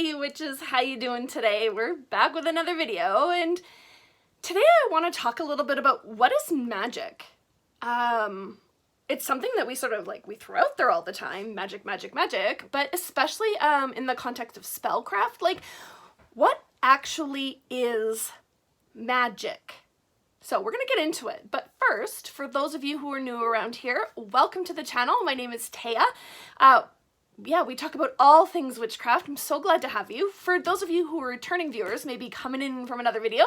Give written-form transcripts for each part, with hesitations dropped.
Hey witches, how you doing today? We're back with another video, and today I want to talk a little bit about what is magic. It's something that we sort of we throw out there all the time, magic, magic, magic, but especially in the context of spellcraft, what actually is magic? So we're gonna get into it, but first, for those of you who are new around here, welcome to the channel. My name is Taya. Yeah, we talk about all things witchcraft. I'm so glad to have you. For those of you who are returning viewers, maybe coming in from another video,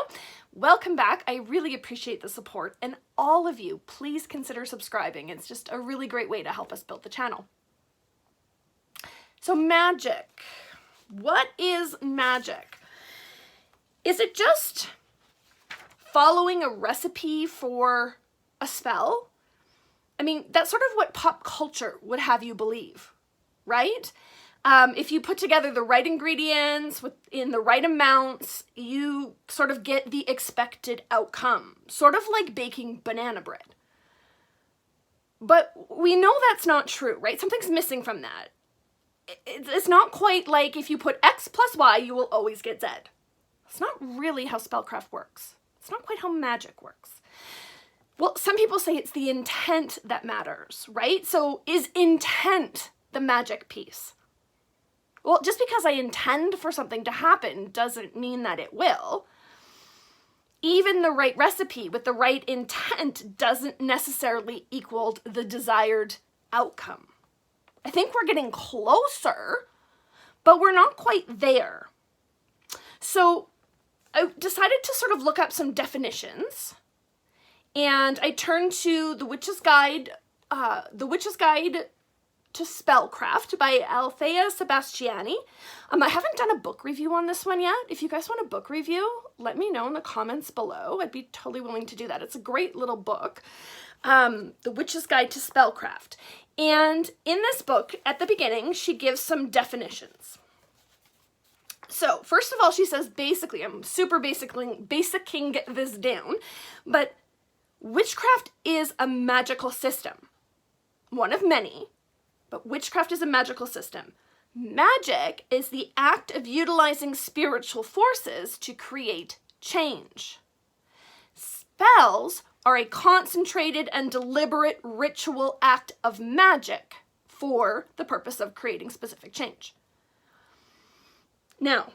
welcome back. I really appreciate the support, and all of you, please consider subscribing. It's just a really great way to help us build the channel. So magic. What is magic? Is it just following a recipe for a spell? I mean, that's sort of what pop culture would have you believe, right? If you put together the right ingredients in the right amounts, you sort of get the expected outcome, sort of like baking banana bread. But we know that's not true, right? Something's missing from that. It's not quite like if you put X plus Y, you will always get Z. It's not really how spellcraft works. It's not quite how magic works. Well, some people say it's the intent that matters, right? So is intent the magic piece? Well, just because I intend for something to happen doesn't mean that it will. Even the right recipe with the right intent doesn't necessarily equal the desired outcome. I think we're getting closer, but we're not quite there. So I decided to sort of look up some definitions, and I turned to The Witch's Guide to Spellcraft by Althea Sebastiani. I haven't done a book review on this one yet. If you guys want a book review, let me know in the comments below. I'd be totally willing to do that. It's a great little book, The Witch's Guide to Spellcraft. And in this book, at the beginning, she gives some definitions. So, first of all, she says, basically, I'm super basicking this down, but witchcraft is a magical system. One of many, but witchcraft is a magical system. Magic is the act of utilizing spiritual forces to create change. Spells are a concentrated and deliberate ritual act of magic for the purpose of creating specific change. Now,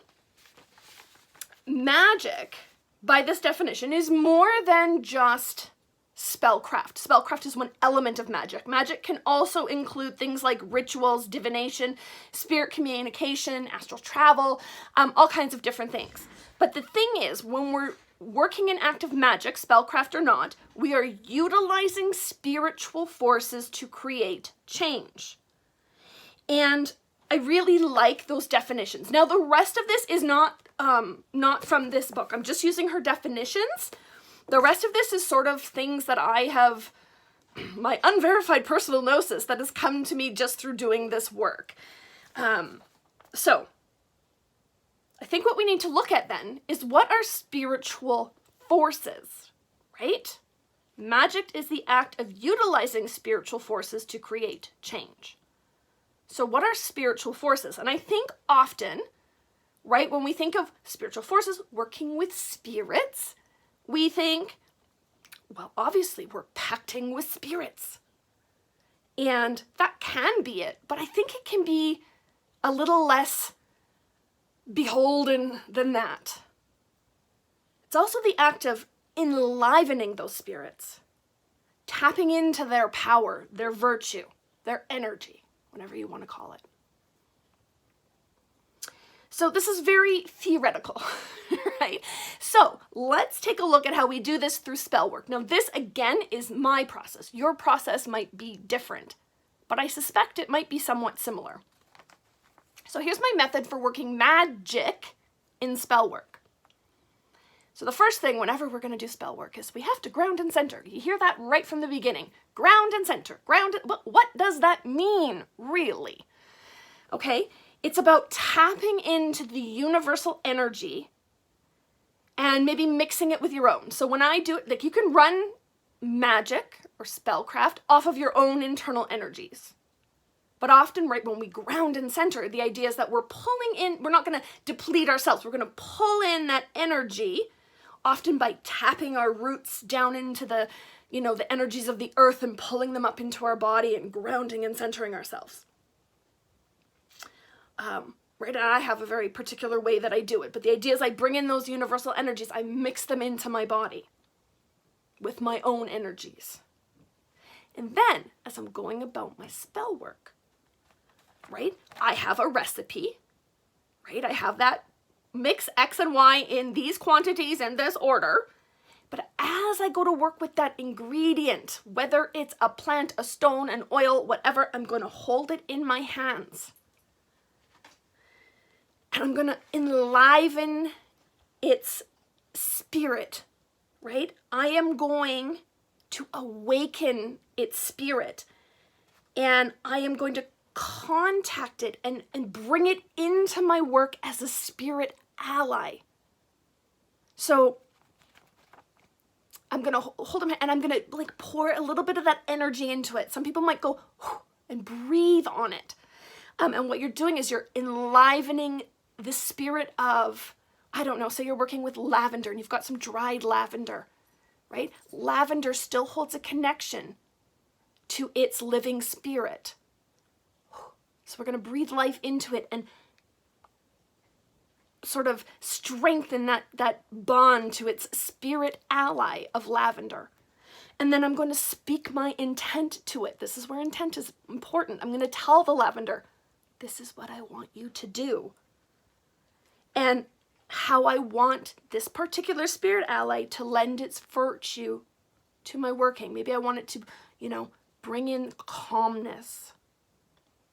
magic, by this definition, is more than just spellcraft. Spellcraft is one element of magic. Magic can also include things like rituals, divination, spirit communication, astral travel, all kinds of different things. But the thing is, when we're working in active magic, spellcraft or not, we are utilizing spiritual forces to create change. And I really like those definitions. Now, the rest of this is not from this book. I'm just using her definitions. The rest of this is sort of things that I have, my unverified personal gnosis that has come to me just through doing this work. So, I think what we need to look at then is what are spiritual forces, right? Magic is the act of utilizing spiritual forces to create change. So what are spiritual forces? And I think often, right, when we think of spiritual forces working with spirits, we think, well, obviously we're pacting with spirits. And that can be it, but I think it can be a little less beholden than that. It's also the act of enlivening those spirits, tapping into their power, their virtue, their energy, whatever you want to call it. So this is very theoretical, right? So let's take a look at how we do this through spell work. Now this, again, is my process. Your process might be different, but I suspect it might be somewhat similar. So here's my method for working magic in spell work. So the first thing whenever we're going to do spell work is we have to ground and center. You hear that right from the beginning. Ground and center. What does that mean, really? Okay, it's about tapping into the universal energy and maybe mixing it with your own. So when I do it, you can run magic or spellcraft off of your own internal energies. But often, right, when we ground and center, the idea is that we're pulling in, we're not going to deplete ourselves. We're going to pull in that energy, often by tapping our roots down into the, you know, the energies of the earth and pulling them up into our body and grounding and centering ourselves. Right, and I have a very particular way that I do it. But the idea is I bring in those universal energies. I mix them into my body with my own energies. And then, as I'm going about my spell work, right, I have a recipe, right? I have that mix X and Y in these quantities and this order. But as I go to work with that ingredient, whether it's a plant, a stone, an oil, whatever, I'm going to hold it in my hands. And I'm going to enliven its spirit, right? I am going to awaken its spirit. And I am going to contact it and bring it into my work as a spirit ally. So I'm going to hold them and I'm going to like pour a little bit of that energy into it. Some people might go and breathe on it. And what you're doing is you're enlivening the spirit of, I don't know, say you're working with lavender and you've got some dried lavender, right? Lavender still holds a connection to its living spirit. So we're going to breathe life into it and sort of strengthen that bond to its spirit ally of lavender. And then I'm going to speak my intent to it. This is where intent is important. I'm going to tell the lavender, this is what I want you to do. And how I want this particular spirit ally to lend its virtue to my working. Maybe I want it to, you know, bring in calmness,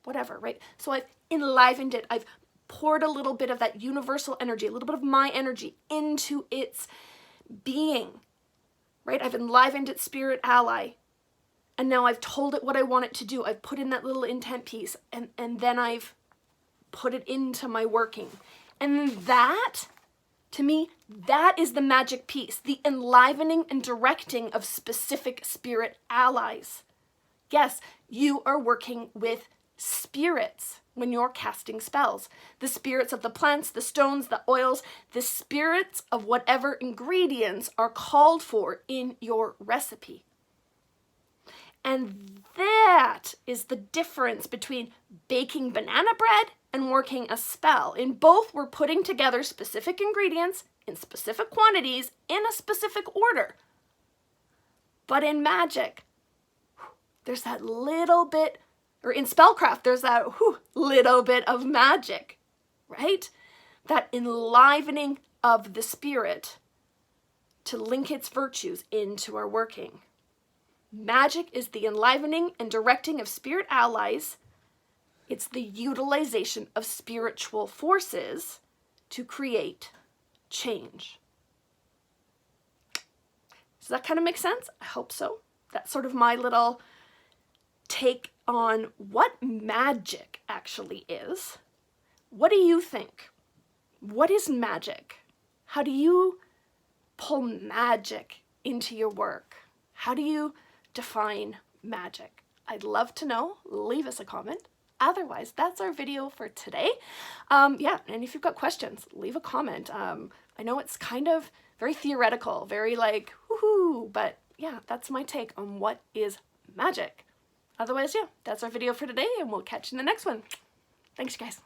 whatever, right? So I've enlivened it. I've poured a little bit of that universal energy, a little bit of my energy into its being, right? I've enlivened its spirit ally. And now I've told it what I want it to do. I've put in that little intent piece and then I've put it into my working. And that, to me, that is the magic piece, the enlivening and directing of specific spirit allies. Yes, you are working with spirits when you're casting spells. The spirits of the plants, the stones, the oils, the spirits of whatever ingredients are called for in your recipe. And that is the difference between baking banana bread and working a spell. In both, we're putting together specific ingredients in specific quantities in a specific order. But in magic, there's that little bit, or in spellcraft, there's that little bit of magic, right? That enlivening of the spirit to link its virtues into our working. Magic is the enlivening and directing of spirit allies. It's the utilization of spiritual forces to create change. Does that kind of make sense? I hope so. That's sort of my little take on what magic actually is. What do you think? What is magic? How do you pull magic into your work? How do you define magic? I'd love to know. Leave us a comment. Otherwise, that's our video for today. Yeah, and if you've got questions, leave a comment. I know it's kind of very theoretical, very like, woohoo, but yeah, that's my take on what is magic. Otherwise, yeah, that's our video for today, and we'll catch you in the next one. Thanks, you guys.